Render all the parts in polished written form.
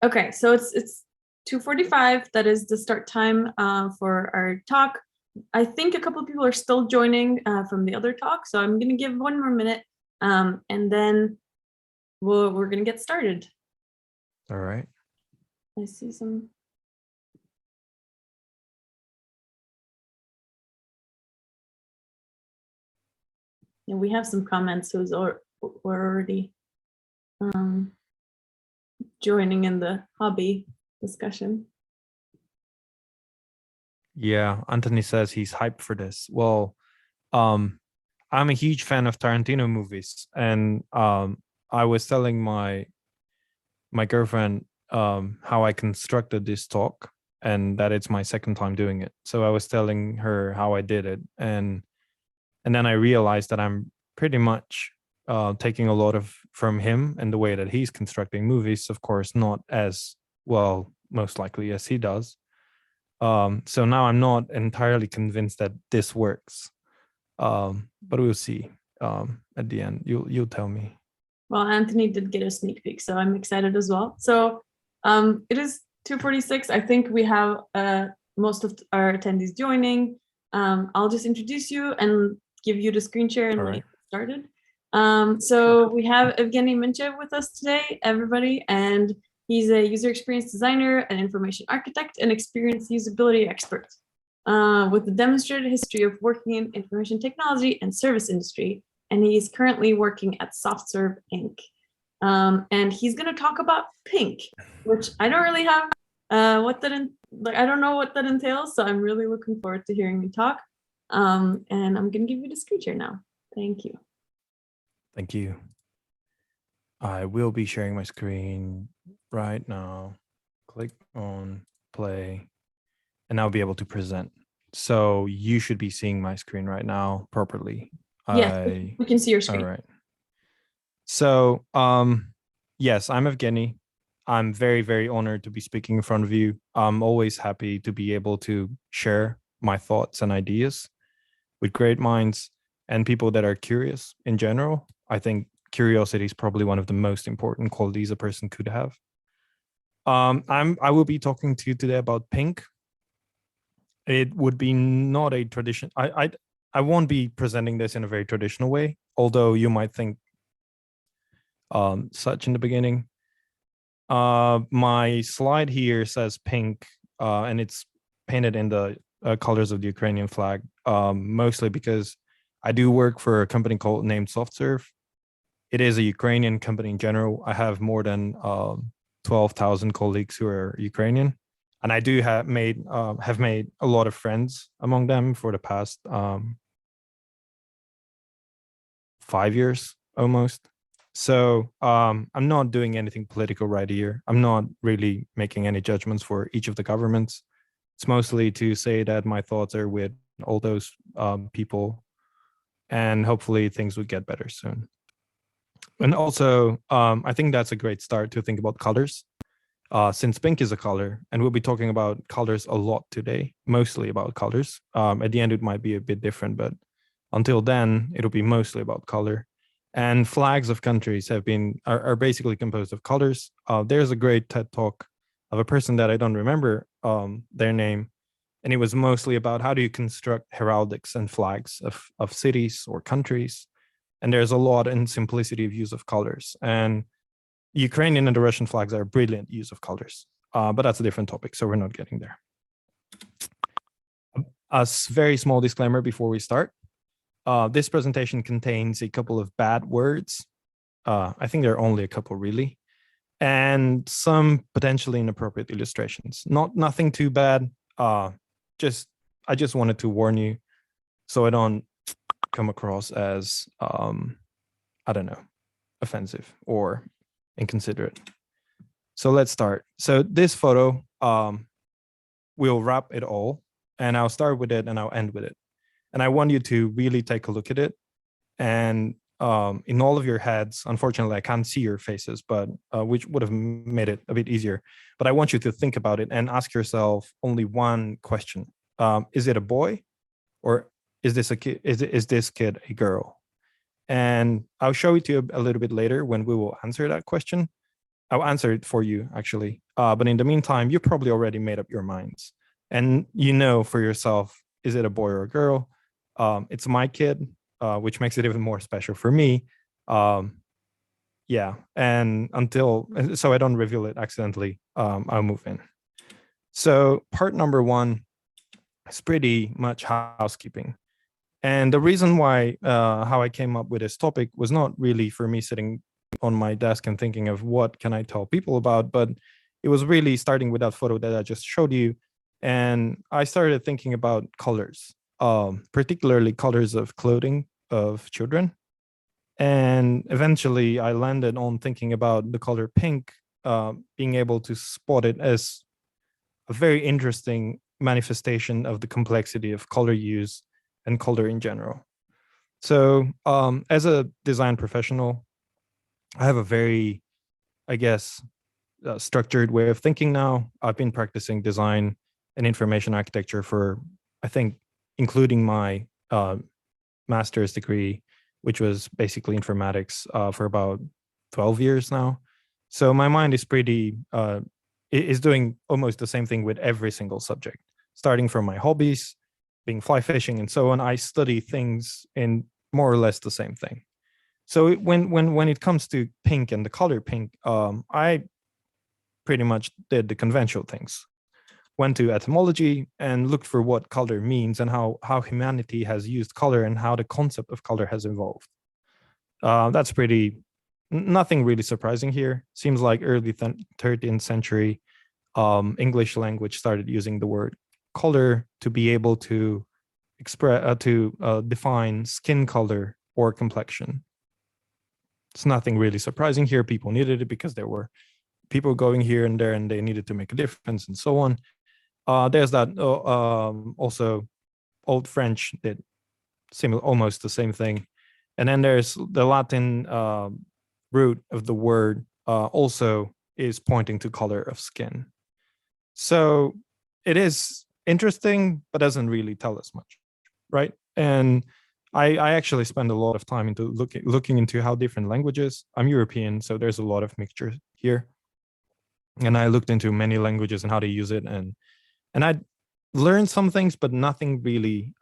Okay, so it's 2:45. That is the start time for our talk. I think a couple of people are still joining from the other talk, so I'm gonna give 1 more minute, and then we're gonna get started. All right. I see some. Yeah, we have some comments who's already joining in the hobby discussion. Yeah, Anthony says he's hyped for this. Well, I'm a huge fan of Tarantino movies, and I was telling my girlfriend how I constructed this talk, and that it's my second time doing it. So I was telling her how I did it, and then I realized that I'm pretty much taking a lot from him and the way that he's constructing movies. Of course, not as well, most likely, as he does. So now I'm not entirely convinced that this works, but we'll see at the end. You'll tell me. Well, Anthony did get a sneak peek, so I'm excited as well. So it is 2:46. I think we have most of our attendees joining. I'll just introduce you and give you the screen share and we'll get started. So we have Evgeni Minchev with us today, everybody, and he's a user experience designer, an information architect, and experienced usability expert with a demonstrated history of working in information technology and service industry. And he's currently working at SoftServe Inc. And he's going to talk about Pink, which I don't really have I don't know what that entails. So I'm really looking forward to hearing you talk. And I'm going to give you the screen share now. Thank you. Thank you. I will be sharing my screen right now. Click on play, and I'll be able to present. So you should be seeing my screen right now properly. Yes, we can see your screen. All right. So, yes, I'm Evgeni. I'm very, very honored to be speaking in front of you. I'm always happy to be able to share my thoughts and ideas with great minds and people that are curious in general. I think curiosity is probably one of the most important qualities a person could have. I will be talking to you today about Pink. It would be not a tradition. I won't be presenting this in a very traditional way, although you might think such in the beginning. My slide here says Pink, and it's painted in the colors of the Ukrainian flag, mostly because I do work for a company named SoftServe. It is a Ukrainian company in general. I have more than 12,000 colleagues who are Ukrainian, and I do have made a lot of friends among them for the past 5 years almost. So I'm not doing anything political right here. I'm not really making any judgments for each of the governments. It's mostly to say that my thoughts are with all those people, and hopefully things will get better soon. And also, I think that's a great start to think about colors, since pink is a color, and we'll be talking about colors a lot today, mostly about colors. At the end, it might be a bit different, but until then, it'll be mostly about color. And flags of countries are basically composed of colors. There's a great TED talk of a person that I don't remember their name, and it was mostly about how do you construct heraldics and flags of cities or countries. And there's a lot in simplicity of use of colors. And Ukrainian and the Russian flags are a brilliant use of colors, but that's a different topic, so we're not getting there. A very small disclaimer before we start. This presentation contains a couple of bad words. I think there are only a couple really, and some potentially inappropriate illustrations. Nothing too bad. I just wanted to warn you so I don't come across as I don't know, offensive or inconsiderate. So let's start. So this photo, we'll wrap it all, and I'll start with it and I'll end with it. And I want you to really take a look at it. And in all of your heads, unfortunately, I can't see your faces, but which would have made it a bit easier. But I want you to think about it and ask yourself only one question. Is it a boy, or is this a kid? Is this kid a girl? And I'll show it to you a little bit later when we will answer that question. I'll answer it for you, actually. But in the meantime, you probably already made up your minds. And you know for yourself, is it a boy or a girl? It's my kid, which makes it even more special for me. Yeah, and so I don't reveal it accidentally, I'll move in. So part number one is pretty much housekeeping. And the reason why, how I came up with this topic was not really for me sitting on my desk and thinking of what can I tell people about, but it was really starting with that photo that I just showed you. And I started thinking about colors, particularly colors of clothing of children. And eventually I landed on thinking about the color pink, being able to spot it as a very interesting manifestation of the complexity of color use and color in general. So as a design professional, I have a very, I guess, structured way of thinking now. I've been practicing design and information architecture for, I think, including my master's degree, which was basically informatics, for about 12 years now. So my mind is pretty, is doing almost the same thing with every single subject, starting from my hobbies, being fly fishing and so on. I study things in more or less the same thing. So when it comes to pink and the color pink, I pretty much did the conventional things. Went to etymology and looked for what color means and how humanity has used color and how the concept of color has evolved. That's pretty, nothing really surprising here. Seems like early 13th century English language started using the word color to be able to express, define skin color or complexion. It's nothing really surprising here. People needed it because there were people going here and there and they needed to make a difference and so on. There's that also Old French did almost the same thing. And then there's the Latin root of the word also is pointing to color of skin. So it is interesting, but doesn't really tell us much, right? And I actually spend a lot of time into looking into how different languages. I'm European, so there's a lot of mixture here. And I looked into many languages and how they use it, and I learned some things, but nothing really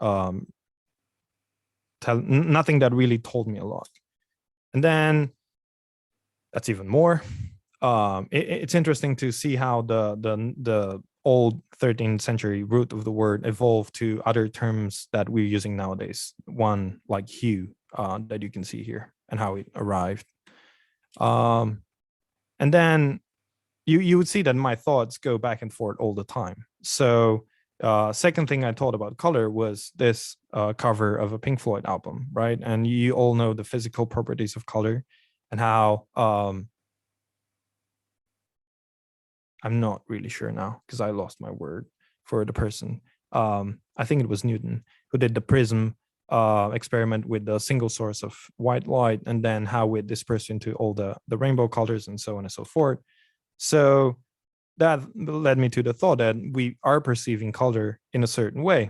nothing that really told me a lot. And then that's even more. It's interesting to see how the old 13th century root of the word evolved to other terms that we're using nowadays. One like hue that you can see here and how it arrived. And then you would see that my thoughts go back and forth all the time. So second thing I thought about color was this cover of a Pink Floyd album, right? And you all know the physical properties of color and how I'm not really sure now because I lost my word for the person. I think it was Newton who did the prism experiment with the single source of white light and then how it dispersed into all the rainbow colors and so on and so forth. So that led me to the thought that we are perceiving color in a certain way.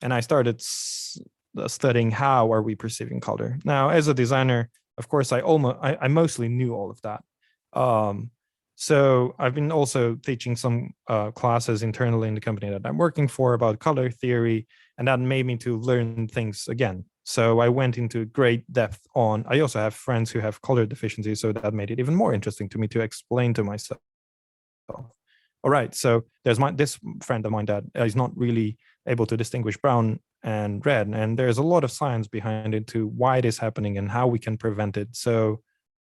And I started studying how are we perceiving color. Now, as a designer, of course, I mostly knew all of that. So I've been also teaching some classes internally in the company that I'm working for about color theory, and that made me to learn things again. So I went into great depth on, I also have friends who have color deficiency, so that made it even more interesting to me to explain to myself. All right, so there's this friend of mine that is not really able to distinguish brown and red, and there's a lot of science behind it to why it is happening and how we can prevent it. So,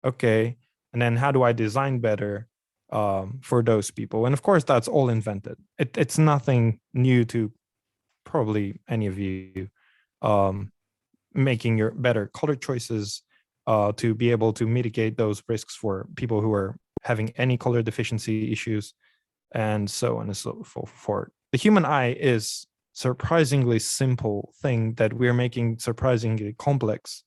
okay, and then how do I design better for those people? And of course, that's all invented. It's nothing new to probably any of you. Making your better color choices to be able to mitigate those risks for people who are having any color deficiency issues, and so on and so forth. The human eye is surprisingly simple thing that we're making surprisingly complex.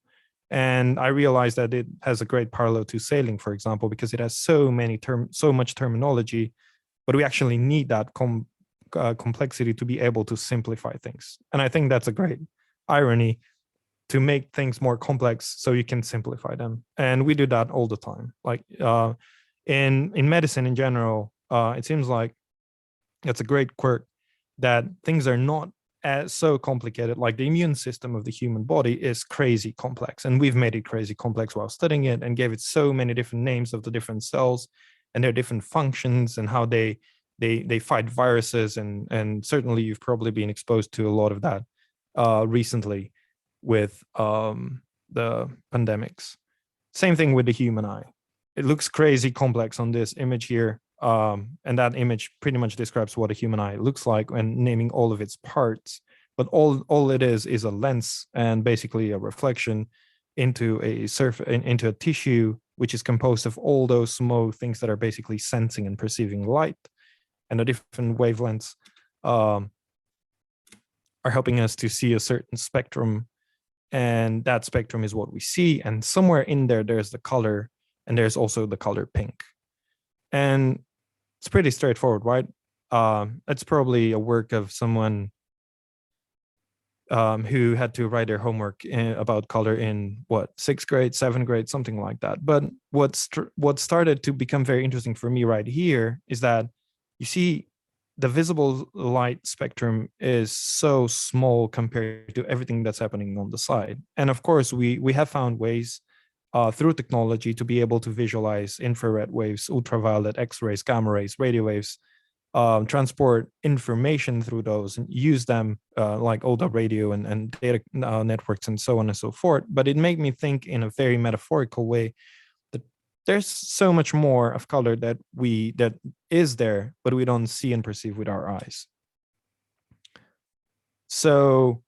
And I realized that it has a great parallel to sailing, for example, because it has so much terminology, but we actually need that complexity to be able to simplify things. And I think that's a great irony, to make things more complex so you can simplify them. And we do that all the time. Like in medicine in general, it seems like it's a great quirk that things are not as so complicated. Like the immune system of the human body is crazy complex, and we've made it crazy complex while studying it and gave it so many different names of the different cells and their different functions and how they fight viruses, and certainly you've probably been exposed to a lot of that recently with the pandemics. Same thing with the human eye. It looks crazy complex on this image here. And that image pretty much describes what a human eye looks like and naming all of its parts. But all it is a lens and basically a reflection into a into a tissue, which is composed of all those small things that are basically sensing and perceiving light, and the different wavelengths are helping us to see a certain spectrum. And that spectrum is what we see. And somewhere in there, there's the color, and there's also the color pink. And it's pretty straightforward, right? It's probably a work of someone who had to write their homework about color in what, 6th grade, 7th grade, something like that. But what started to become very interesting for me right here is that you see the visible light spectrum is so small compared to everything that's happening on the side. And of course, we have found ways through technology to be able to visualize infrared waves, ultraviolet, X-rays, gamma rays, radio waves, transport information through those and use them like all the radio and data networks and so on and so forth. But it made me think in a very metaphorical way that there's so much more of color that is there, but we don't see and perceive with our eyes. So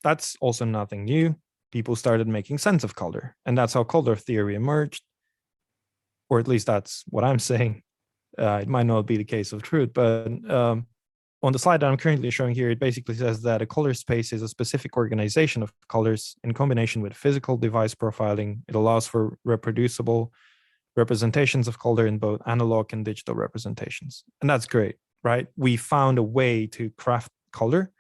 that's also nothing new. People started making sense of color, and that's how color theory emerged, or at least that's what I'm saying. It might not be the case of truth, but on the slide that I'm currently showing here, it basically says that a color space is a specific organization of colors in combination with physical device profiling. It allows for reproducible representations of color in both analog and digital representations. And that's great, right? We found a way to craft color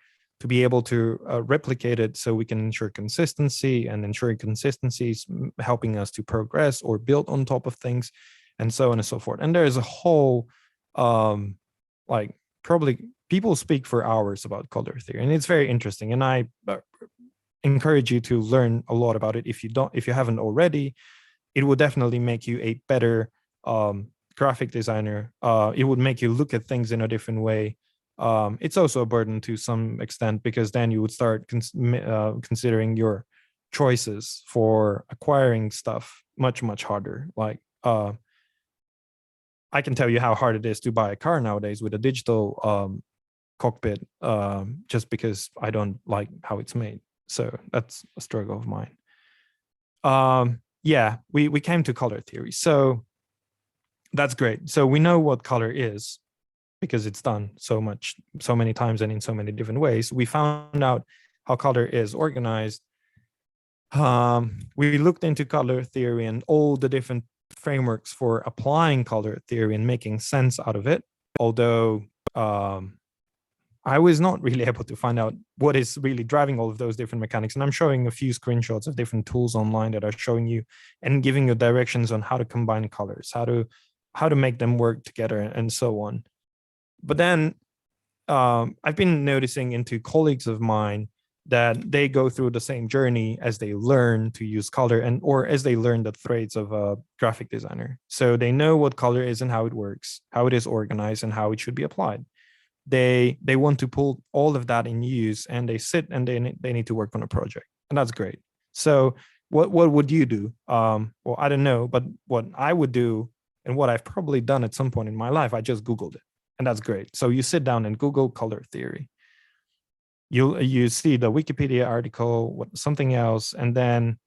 to be able to replicate it so we can ensure consistency, and ensuring consistency is helping us to progress or build on top of things, and so on and so forth. And there's a whole, like, probably people speak for hours about color theory, and it's very interesting. And I encourage you to learn a lot about it if you haven't already. It would definitely make you a better graphic designer. It would make you look at things in a different way. It's also a burden to some extent, because then you would start considering your choices for acquiring stuff much harder. Like I can tell you how hard it is to buy a car nowadays with a digital cockpit, just because I don't like how it's made. So that's a struggle of mine. Yeah, we came to color theory. So that's great. So we know what color is, because it's done so many times and in so many different ways. We found out how color is organized. We looked into color theory and all the different frameworks for applying color theory and making sense out of it. Although I was not really able to find out what is really driving all of those different mechanics. And I'm showing a few screenshots of different tools online that are showing you and giving you directions on how to combine colors, how to make them work together, and so on. But then I've been noticing into colleagues of mine that they go through the same journey as they learn to use color, or as they learn the traits of a graphic designer. So they know what color is and how it works, how it is organized, and how it should be applied. They want to pull all of that in use, and they sit and they need to work on a project, and that's great. So what would you do? Well, I don't know, but what I would do, and what I've probably done at some point in my life, I just Googled it. And that's great. So you sit down and Google color theory. You see the Wikipedia article, something else, and then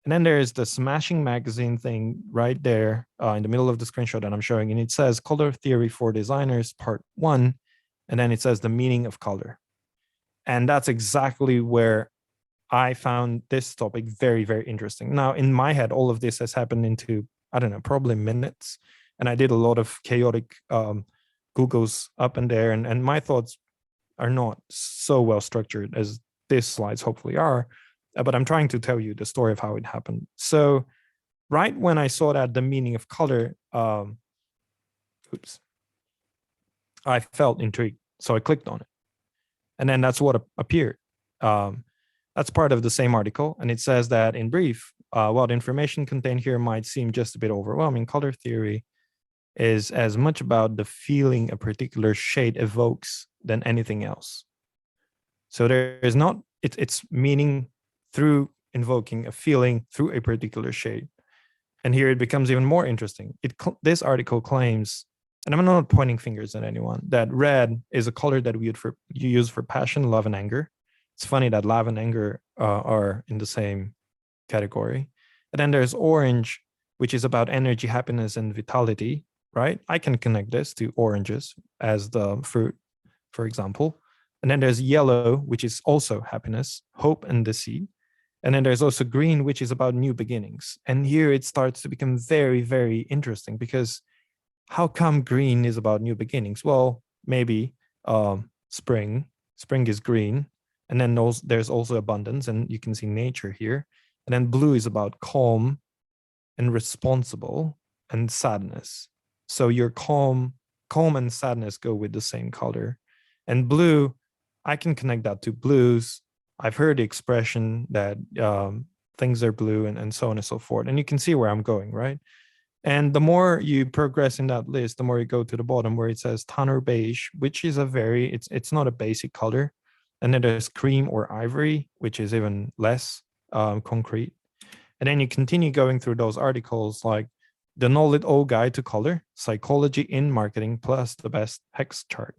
there's the Smashing Magazine thing right there in the middle of the screenshot that I'm showing, and it says Color Theory for Designers Part 1, and then it says the meaning of color. And that's exactly where I found this topic very, very interesting. Now, in my head, all of this has happened into, I don't know, probably minutes, and I did a lot of chaotic Googles up and there, and my thoughts are not so well structured as these slides hopefully are, but I'm trying to tell you the story of how it happened. So right when I saw that the meaning of color oops, I felt intrigued. So I clicked on it. And then that's what appeared. That's part of the same article. And it says that in brief, while the information contained here might seem just a bit overwhelming, color theory is as much about the feeling a particular shade evokes than anything else. So there is not, it's meaning through invoking a feeling through a particular shade. And here it becomes even more interesting. This article claims, and I'm not pointing fingers at anyone, that red is a color that you use for passion, love, and anger. It's funny that love and anger are in the same category. And then there's orange, which is about energy, happiness, and vitality, right? I can connect this to oranges as the fruit, for example. And then there's yellow, which is also happiness, hope, and the seed. And then there's also green, which is about new beginnings. And here it starts to become very, very interesting, because how come green is about new beginnings? Well, maybe spring is green. And then there's also abundance, and you can see nature here. And then blue is about calm and responsible and sadness. So your calm and sadness go with the same color. And blue, I can connect that to blues. I've heard the expression that things are blue and so on and so forth. And you can see where I'm going, right? And the more you progress in that list, the more you go to the bottom where it says tanner beige, which is it's not a basic color. And then there's cream or ivory, which is even less concrete. And then you continue going through those articles like the Know-It-All Guide to Color, Psychology in Marketing, plus the Best Hex Chart.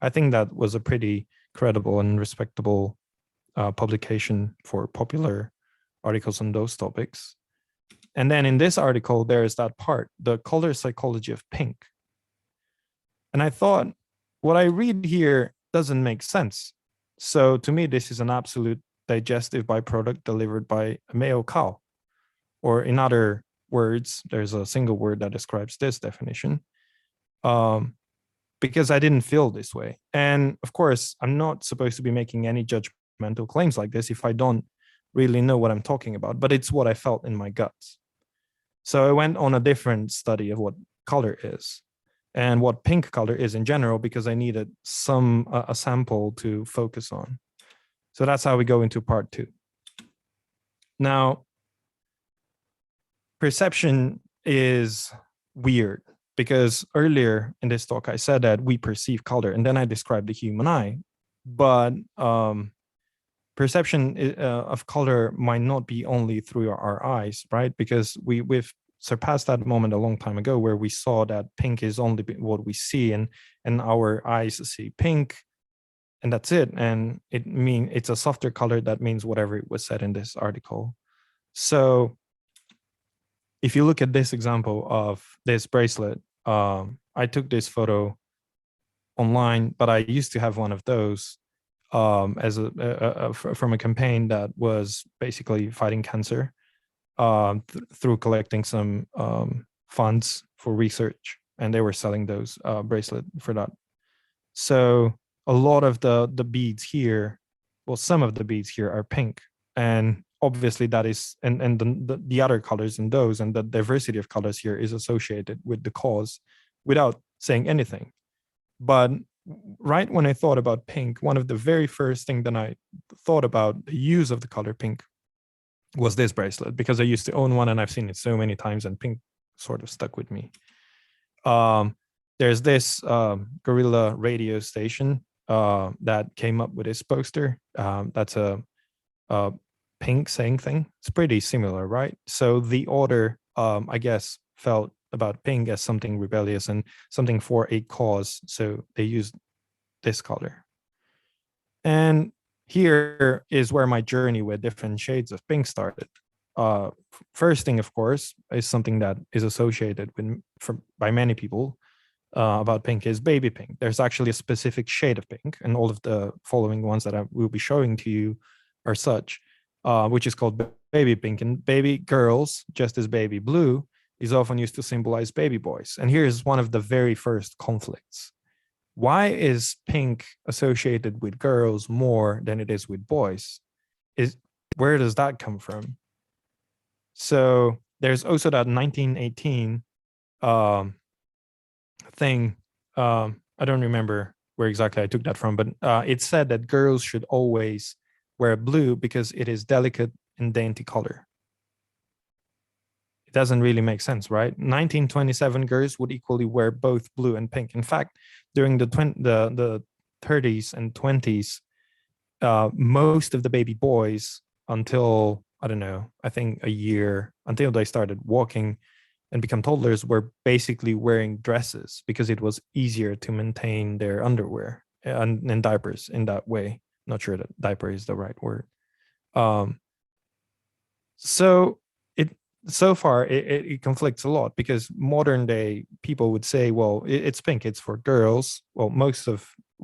I think that was a pretty credible and respectable publication for popular articles on those topics. And then in this article, there is that part, the color psychology of pink. And I thought, what I read here doesn't make sense. So to me, this is an absolute digestive byproduct delivered by a male cow. Or in other words, there's a single word that describes this definition. Because I didn't feel this way. And of course, I'm not supposed to be making any judgmental claims like this if I don't really know what I'm talking about, but it's what I felt in my guts. So I went on a different study of what color is and what pink color is in general, because I needed a sample to focus on. So that's how we go into part 2. Now, perception is weird, because earlier in this talk, I said that we perceive color, and then I described the human eye. But perception of color might not be only through our eyes, right? Because we've surpassed that moment a long time ago where we saw that pink is only what we see, and our eyes see pink, and that's it. And it's a softer color that means whatever it was said in this article. So if you look at this example of this bracelet, I took this photo online, but I used to have one of those as from a campaign that was basically fighting cancer through collecting some funds for research, and they were selling those bracelet for that. So a lot of the beads here, well, some of the beads here are pink, and obviously that is, and the other colors in those, and the diversity of colors here is associated with the cause without saying anything. But right when I thought about pink, one of the very first thing that I thought about the use of the color pink was this bracelet, because I used to own one and I've seen it so many times, and pink sort of stuck with me. There's this guerrilla radio station that came up with this poster. That's a pink saying thing. It's pretty similar, right? So the author, I guess, felt about pink as something rebellious and something for a cause. So they used this color. And here is where my journey with different shades of pink started. First thing, of course, is something that is associated with by many people about pink is baby pink. There's actually a specific shade of pink, and all of the following ones that I will be showing to you are such, which is called baby pink. And baby girls, just as baby blue, is often used to symbolize baby boys. And here's one of the very first conflicts. Why is pink associated with girls more than it is with boys? Where does that come from? So there's also that 1918 thing. I don't remember where exactly I took that from, but it said that girls should always wear blue because it is delicate and dainty color. It doesn't really make sense, right? 1927 girls would equally wear both blue and pink. In fact, during the 30s and 20s, most of the baby boys, until, I don't know, I think a year, until they started walking and become toddlers, were basically wearing dresses because it was easier to maintain their underwear and diapers in that way. Not sure that diaper is the right word. So so far it conflicts a lot, because modern day people would say, well, it's pink, it's for girls. Well,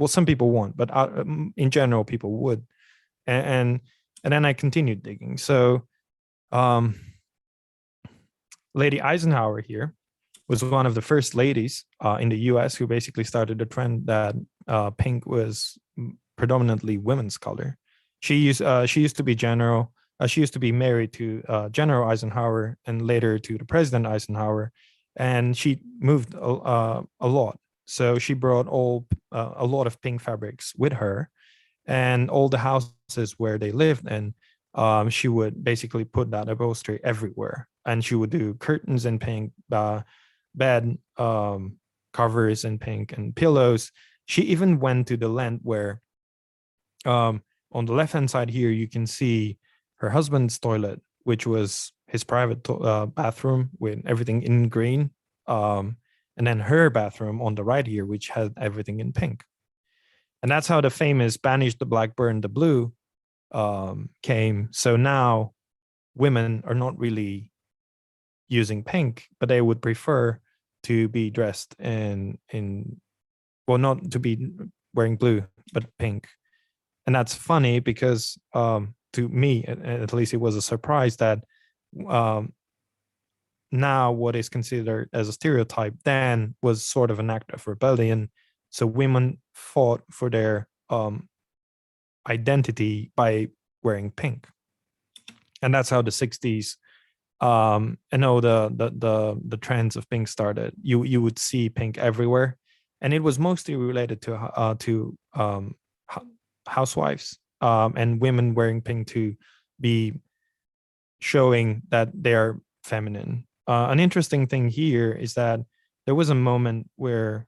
some people won't, but in general people would. And then I continued digging. So Lady Eisenhower here was one of the first ladies in the US who basically started the trend that pink was predominantly women's color. She used to be general. She used to be married to General Eisenhower and later to the President Eisenhower, and she moved a lot. So she brought a lot of pink fabrics with her, and all the houses where they lived in, she would basically put that upholstery everywhere, and she would do curtains in pink, bed covers in pink, and pillows. She even went to the length where on the left hand side here you can see her husband's toilet, which was his private bathroom with everything in green, and then her bathroom on the right here, which had everything in pink. And that's how the famous banish the black, burn the blue came. So now women are not really using pink, but they would prefer to be dressed in well, not to be wearing blue, but pink. And that's funny because to me, at least, it was a surprise that now what is considered as a stereotype then was sort of an act of rebellion. So women fought for their identity by wearing pink. And that's how the 60s and all the trends of pink started. You would see pink everywhere, and it was mostly related to housewives and women wearing pink to be showing that they are feminine. An interesting thing here is that there was a moment where,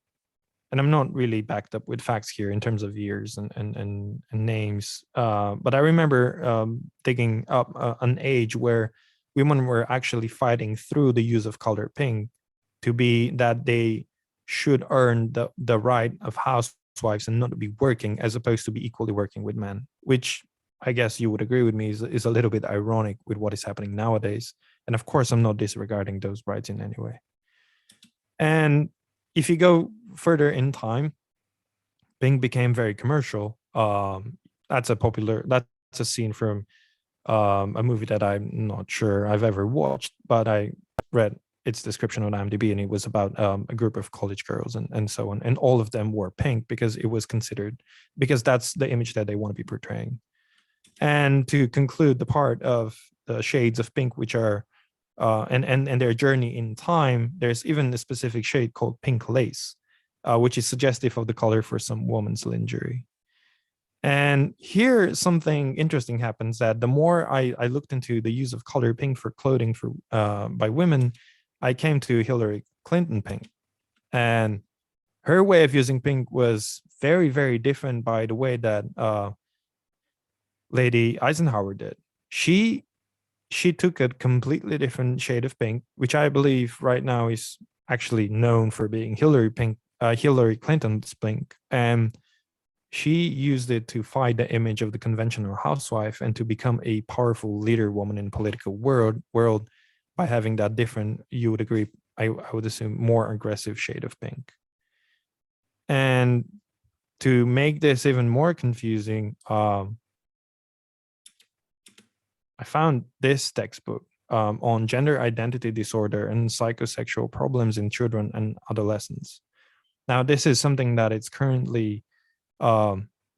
and I'm not really backed up with facts here in terms of years and names, but I remember digging up an age where women were actually fighting through the use of color pink to be that they should earn the right of housewives and not to be working, as opposed to be equally working with men, which I guess you would agree with me is a little bit ironic with what is happening nowadays. And of course, I'm not disregarding those rights in any way. And if you go further in time, pink became very commercial. That's a scene from a movie that I'm not sure I've ever watched, but I read its description on IMDb, and it was about a group of college girls and so on. And all of them wore pink because it was considered, because that's the image that they want to be portraying. And to conclude the part of the shades of pink, which are and their journey in time, there's even a specific shade called pink lace, which is suggestive of the color for some woman's lingerie. And here something interesting happens, that the more I looked into the use of color pink for clothing for by women, I came to Hillary Clinton pink. And her way of using pink was very, very different by the way that Lady Eisenhower did. She took a completely different shade of pink, which I believe right now is actually known for being Hillary Clinton's pink. And she used it to fight the image of the conventional housewife and to become a powerful leader woman in political world by having that different, you would agree, I would assume, more aggressive shade of pink. And to make this even more confusing, I found this textbook on gender identity disorder and psychosexual problems in children and adolescents. Now, this is something that it's currently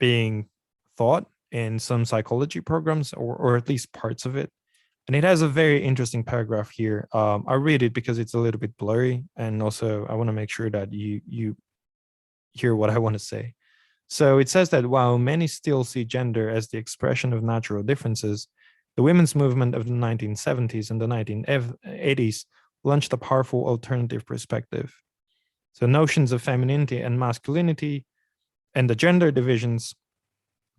being taught in some psychology programs, or at least parts of it. And it has a very interesting paragraph here. I'll read it because it's a little bit blurry, and also I want to make sure that you hear what I want to say. So it says that while many still see gender as the expression of natural differences, the women's movement of the 1970s and the 1980s launched a powerful alternative perspective. So notions of femininity and masculinity and the gender divisions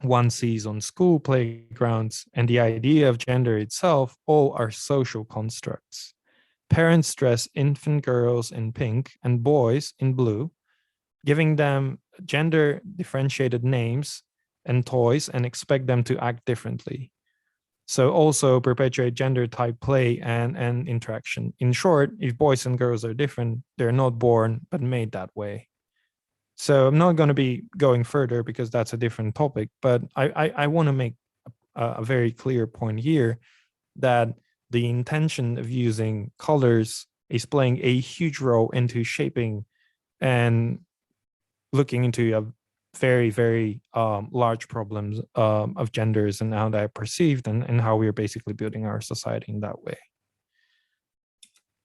one sees on school playgrounds and the idea of gender itself all are social constructs. Parents dress infant girls in pink and boys in blue, giving them gender differentiated names and toys and expect them to act differently. So also perpetuate gender type play and interaction. In short, if boys and girls are different, they're not born but made that way. So I'm not going to be going further because that's a different topic, but I want to make a very clear point here that the intention of using colors is playing a huge role into shaping and looking into a very, very large problems of genders and how they're perceived and how we're basically building our society in that way.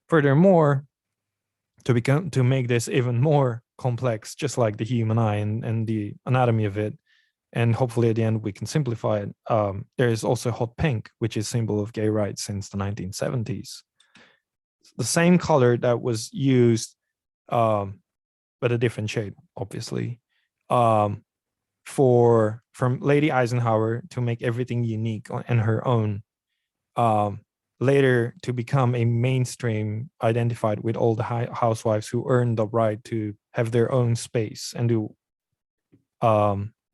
Furthermore, to make this even more complex, just like the human eye and the anatomy of it, and hopefully at the end we can simplify it, there is also hot pink, which is symbol of gay rights since the 1970s. The same color that was used, but a different shade, obviously, from Lady Eisenhower to make everything unique and her own, later to become a mainstream identified with all the housewives who earned the right to have their own space and do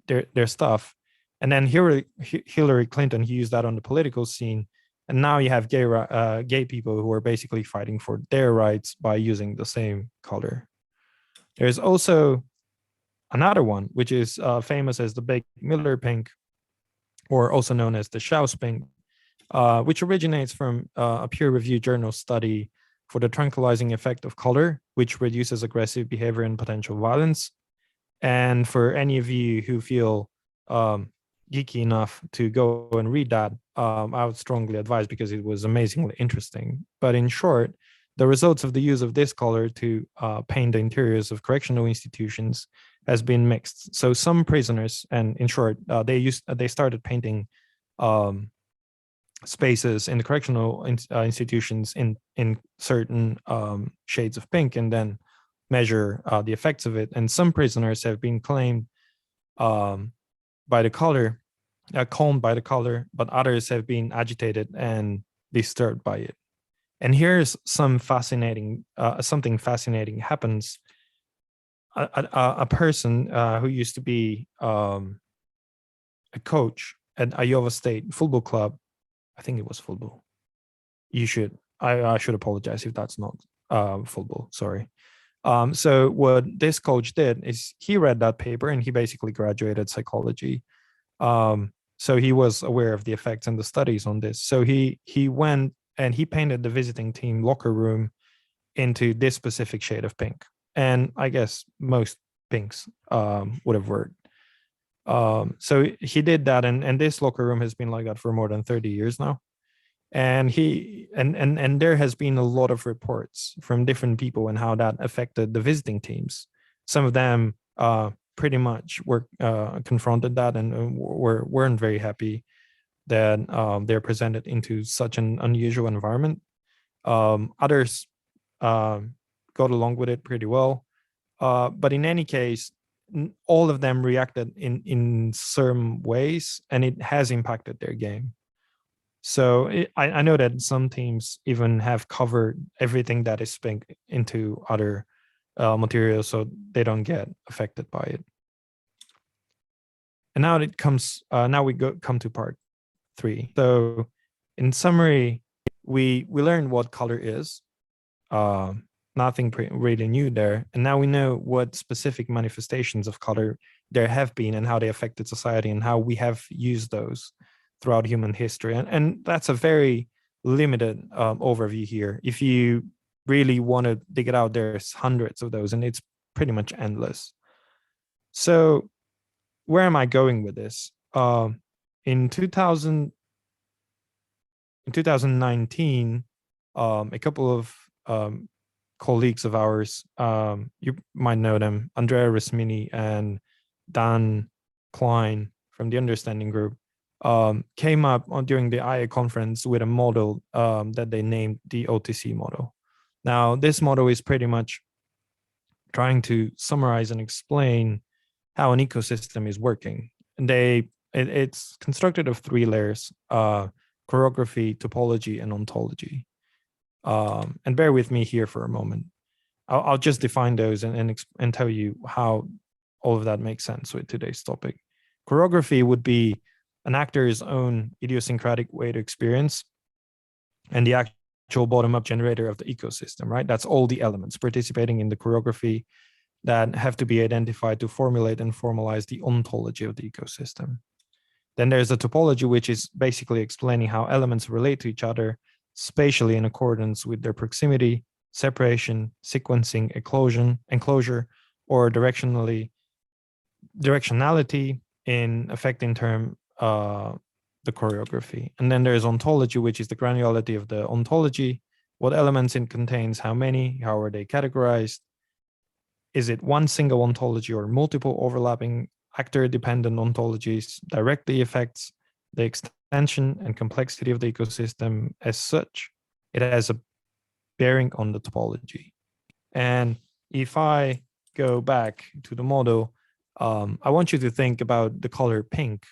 their stuff. And then Hillary Clinton used that on the political scene. And now you have gay people who are basically fighting for their rights by using the same color. There's also another one, which is famous as the Big Miller pink, or also known as the Schaus pink, which originates from a peer-reviewed journal study for the tranquilizing effect of color, which reduces aggressive behavior and potential violence. And for any of you who feel geeky enough to go and read that, I would strongly advise because it was amazingly interesting. But in short, the results of the use of this color to paint the interiors of correctional institutions has been mixed. So some prisoners, and in short, they started painting spaces in the correctional institutions in certain shades of pink, and then measure the effects of it. And some prisoners have been claimed by the color, calmed by the color, but others have been agitated and disturbed by it. And here's something fascinating happens. A person who used to be a coach at Iowa State football club, I think it was football. I should apologize if that's not football, sorry. So what this coach did is he read that paper and he basically graduated psychology. So he was aware of the effects and the studies on this. So he went and he painted the visiting team locker room into this specific shade of pink. And I guess most pinks would have worked. So he did that, and this locker room has been like that for more than 30 years now. And and there has been a lot of reports from different people and how that affected the visiting teams. Some of them pretty much were confronted that and weren't very happy that they're presented into such an unusual environment. Others got along with it pretty well, but in any case, all of them reacted in certain ways, and it has impacted their game. So I know that some teams even have covered everything that is pink into other materials so they don't get affected by it. And now it comes. Now we come to part 3. So in summary, we learned what color is. Nothing really new there. And now we know what specific manifestations of color there have been and how they affected society and how we have used those throughout human history. And that's a very limited overview here. If you really want to dig it out, there's hundreds of those and it's pretty much endless. So where am I going with this? In 2000, in 2019, a couple of colleagues of ours, you might know them, Andrea Rismini and Dan Klein from the Understanding Group, came up during the IA conference with a model that they named the Otc model. Now, this model is pretty much trying to summarize and explain how an ecosystem is working. And it's constructed of 3 layers: choreography, topology, and ontology. And bear with me here for a moment. I'll just define those and tell you how all of that makes sense with today's topic. Choreography would be an actor's own idiosyncratic way to experience, and the actual bottom-up generator of the ecosystem, right? That's all the elements participating in the choreography that have to be identified to formulate and formalize the ontology of the ecosystem. Then there's a topology, which is basically explaining how elements relate to each other spatially in accordance with their proximity, separation, sequencing, enclosure, or directionality in affecting term the choreography. And then there's ontology, which is the granularity of the ontology, what elements it contains, how many, how are they categorized, is it one single ontology or multiple overlapping actor-dependent ontologies, directly affects the extension and complexity of the ecosystem as such. It has a bearing on the topology. And if I go back to the model, I want you to think about the color pink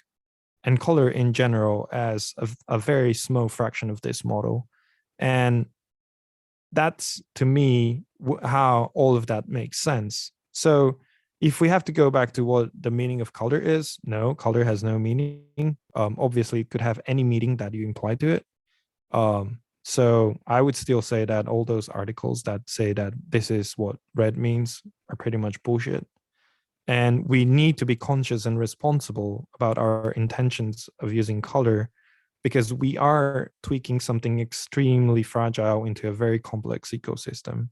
and color in general as a very small fraction of this model. And that's, to me, how all of that makes sense. So if we have to go back to what the meaning of color is, no, color has no meaning. Obviously, it could have any meaning that you imply to it. So I would still say that all those articles that say that this is what red means are pretty much bullshit. And we need to be conscious and responsible about our intentions of using color, because we are tweaking something extremely fragile into a very complex ecosystem.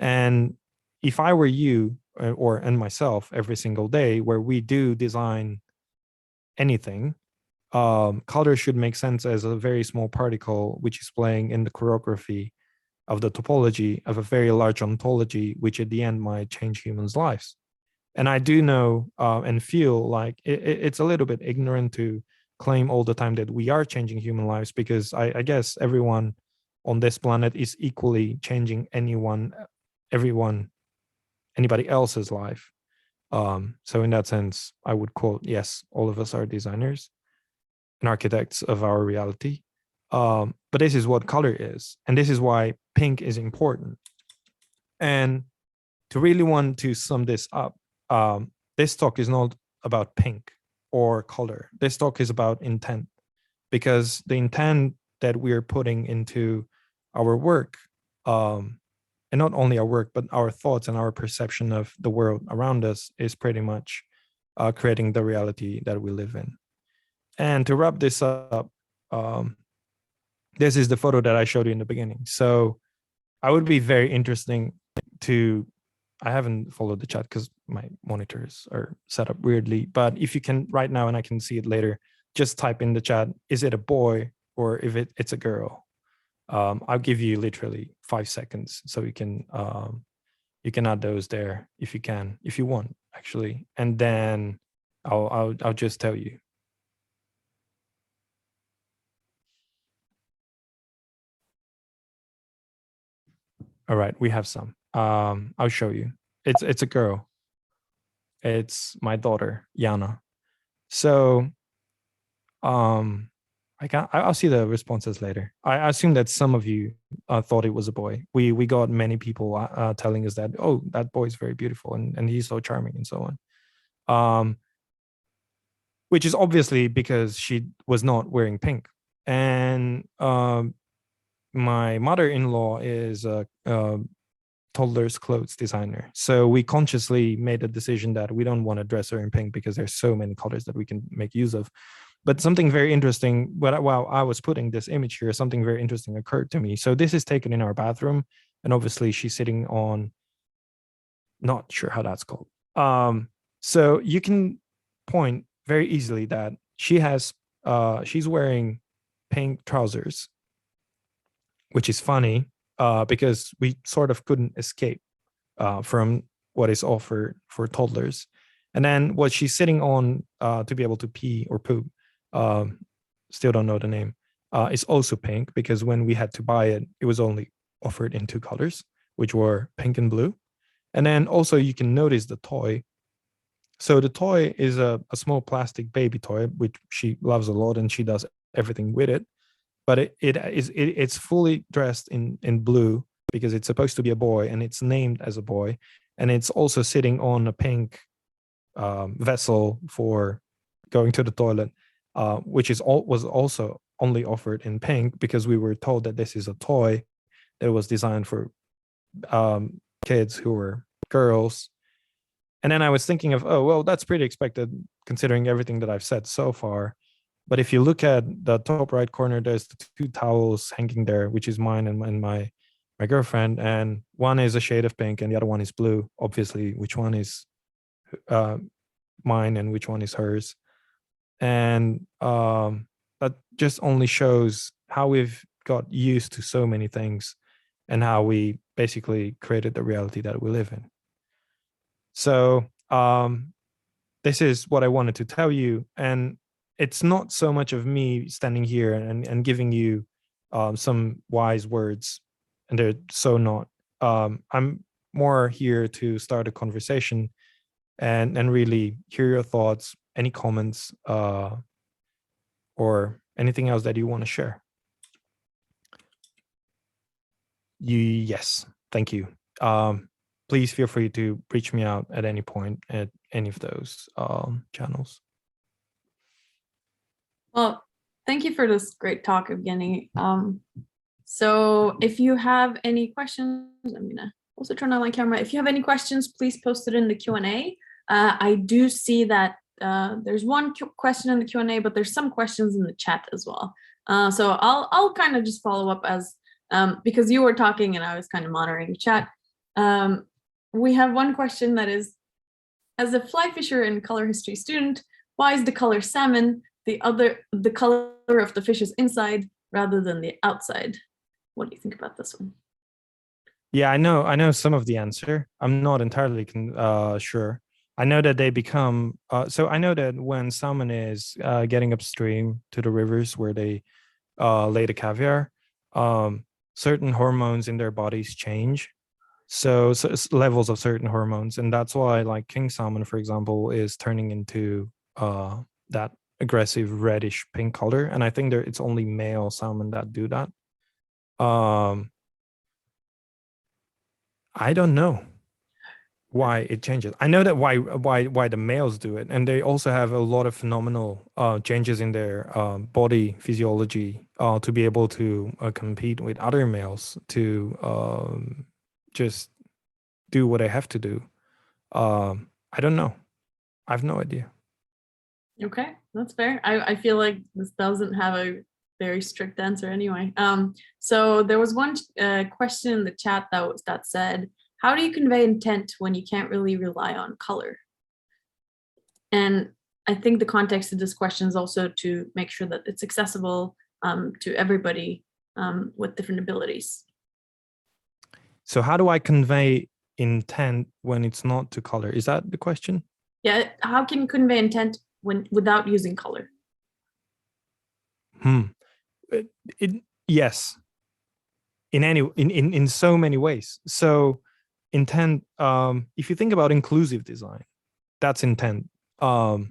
And if I were you and myself every single day where we do design anything, color should make sense as a very small particle which is playing in the choreography of the topology of a very large ontology, which at the end might change humans' lives. And I do know and feel like it's a little bit ignorant to claim all the time that we are changing human lives, because I guess everyone on this planet is equally changing anybody else's life. So in that sense, I would quote, yes, all of us are designers and architects of our reality. But this is what color is. And this is why pink is important. And to really want to sum this up, this talk is not about pink or color. This talk is about intent, because the intent that we're putting into our work, and not only our work, but our thoughts and our perception of the world around us, is pretty much creating the reality that we live in. And to wrap this up, this is the photo that I showed you in the beginning. So I would be very interesting to, I haven't followed the chat because my monitors are set up weirdly, but if you can right now, and I can see it later, just type in the chat, is it a boy or if it's a girl? I'll give you literally 5 seconds so you can add those there if you want, actually, and then I'll just tell you. All right, we have some. I'll show you. It's a girl. It's my daughter, Yana. So I'll see the responses later. I assume that some of you thought it was a boy. We got many people telling us that, oh, that boy is very beautiful and he's so charming and so on. Which is obviously because she was not wearing pink. And my mother-in-law is a toddler's clothes designer. So we consciously made a decision that we don't want to dress her in pink because there's so many colors that we can make use of. But something very interesting, while I was putting this image here, something very interesting occurred to me. So this is taken in our bathroom, and obviously she's sitting on, not sure how that's called. So you can point very easily that she's wearing pink trousers which is funny because we sort of couldn't escape from what is offered for toddlers. And then what she's sitting on to be able to pee or poop, still don't know the name, is also pink, because when we had to buy it, it was only offered in two colors, which were pink and blue. And then also you can notice the toy. So the toy is a small plastic baby toy, which she loves a lot, and she does everything with it. But it's fully dressed in blue because it's supposed to be a boy, and it's named as a boy. And it's also sitting on a pink vessel for going to the toilet, which was also only offered in pink because we were told that this is a toy that was designed for kids who were girls. And then I was thinking of, oh, well, that's pretty expected considering everything that I've said so far. But if you look at the top right corner, there's the two towels hanging there, which is mine and my girlfriend. And one is a shade of pink and the other one is blue, obviously, which one is mine and which one is hers. And that just only shows how we've got used to so many things and how we basically created the reality that we live in. So this is what I wanted to tell you. And it's not so much of me standing here and giving you some wise words, and they're so not. I'm more here to start a conversation and really hear your thoughts, any comments, or anything else that you want to share. Yes, thank you. Please feel free to reach me out at any point at any of those channels. Well, thank you for this great talk, Evgeni. So if you have any questions, I'm gonna also turn on my camera. If you have any questions, please post it in the Q&A. I do see that there's one question in the Q&A, but there's some questions in the chat as well. So I'll kind of just follow up as, because you were talking and I was kind of monitoring the chat. We have one question that is, as a fly fisher and color history student, why is the color salmon the color of the fish's inside rather than the outside? What do you think about this one? Yeah, I know some of the answer. I'm not entirely sure. I know that they become, so I know that when salmon is getting upstream to the rivers where they lay the caviar, certain hormones in their bodies change. So levels of certain hormones, and that's why like king salmon, for example, is turning into that aggressive reddish pink color. And I think it's only male salmon that do that. I don't know why it changes. I know that why the males do it, and they also have a lot of phenomenal changes in their body physiology to be able to compete with other males to just do what I have to do. I don't know. I have no idea. Okay, that's fair. I feel like this doesn't have a very strict answer anyway. So there was one question in the chat that said, how do you convey intent when you can't really rely on color? And I think the context of this question is also to make sure that it's accessible to everybody with different abilities. So how do I convey intent when it's not to color? Is that the question? Yeah, how can you convey intent without using color? Yes. In so many ways. So intent, if you think about inclusive design, that's intent. For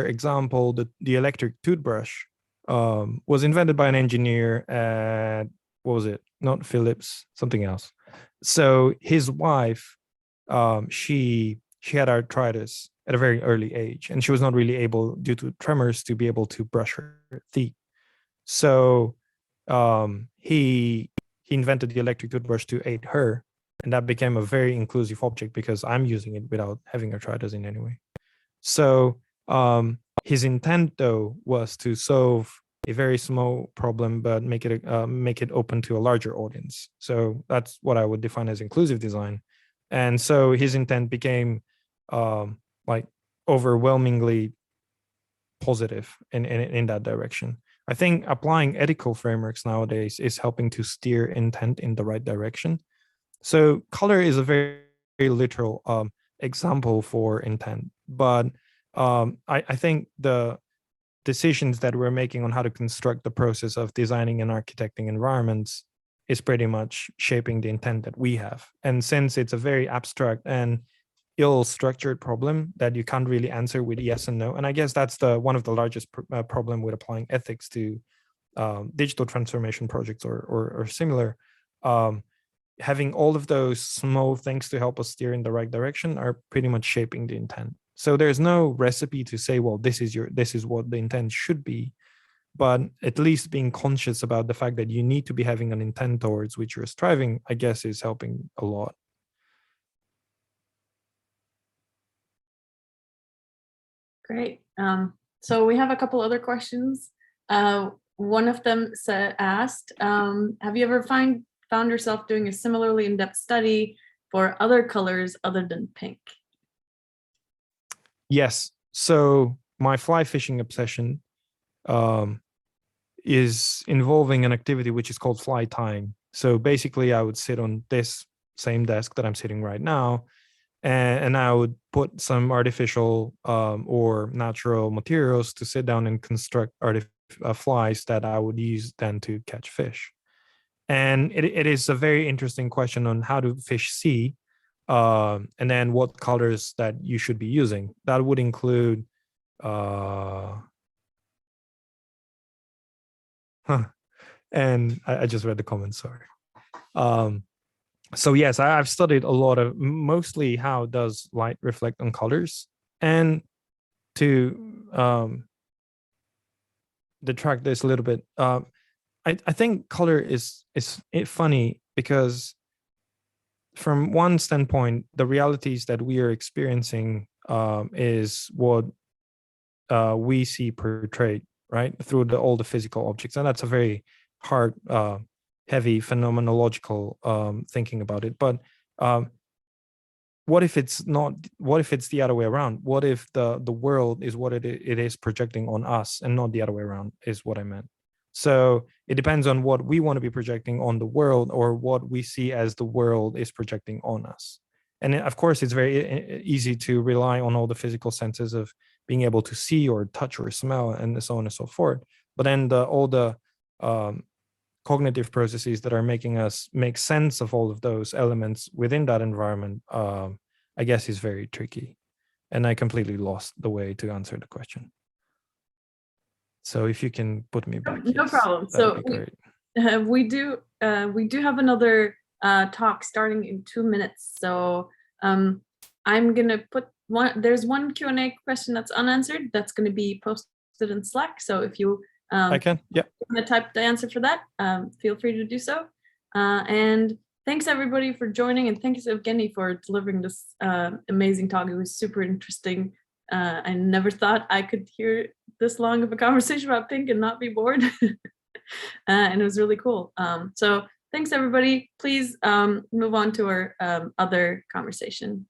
example, the electric toothbrush was invented by an engineer at, what was it? Not Philips, something else. So his wife, she had arthritis at a very early age, and she was not really able, due to tremors, to be able to brush her teeth. So he invented the electric toothbrush to aid her, and that became a very inclusive object because I'm using it without having arthritis in any way. So his intent, though, was to solve a very small problem, but make it open to a larger audience. So that's what I would define as inclusive design. And so his intent became like overwhelmingly positive in that direction. I think applying ethical frameworks nowadays is helping to steer intent in the right direction. So color is a very, very literal example for intent, but I think the decisions that we're making on how to construct the process of designing and architecting environments is pretty much shaping the intent that we have. And since it's a very abstract and ill-structured problem that you can't really answer with yes and no, and I guess that's one of the largest problem with applying ethics to digital transformation projects or similar. Having all of those small things to help us steer in the right direction are pretty much shaping the intent. So there's no recipe to say, well, this is what the intent should be, but at least being conscious about the fact that you need to be having an intent towards which you're striving, I guess, is helping a lot. Great. So we have a couple other questions. One of them asked, have you ever found yourself doing a similarly in-depth study for other colors other than pink? Yes. So my fly fishing obsession is involving an activity which is called fly tying. So basically, I would sit on this same desk that I'm sitting right now, and I would put some artificial or natural materials to sit down and construct flies that I would use then to catch fish. And it is a very interesting question on how do fish see, and then what colors that you should be using. That would include, and I just read the comments, sorry. So yes, I've studied a lot of mostly how does light reflect on colors, and to detract this a little bit, I think color is funny because from one standpoint, the realities that we are experiencing is what we see portrayed, right, through all the physical objects, and that's a very hard, heavy phenomenological thinking about it. But what if it's not? What if it's the other way around? What if the world is what it is projecting on us, and not the other way around? Is what I meant. So it depends on what we want to be projecting on the world, or what we see as the world is projecting on us. And of course, it's very easy to rely on all the physical senses of being able to see or touch or smell and so on and so forth. But then all the cognitive processes that are making us make sense of all of those elements within that environment, I guess, is very tricky. And I completely lost the way to answer the question. So if you can put me back. No problem. So we do have another talk starting in 2 minutes. So I'm gonna put there's one Q&A question that's unanswered that's going to be posted in Slack. So if you I can, yeah, want to type the answer for that, feel free to do so. And thanks everybody for joining, and thanks Evgeni for delivering this amazing talk. It was super interesting. I never thought I could hear this long of a conversation about pink and not be bored. And it was really cool. So thanks everybody. Please move on to our other conversation.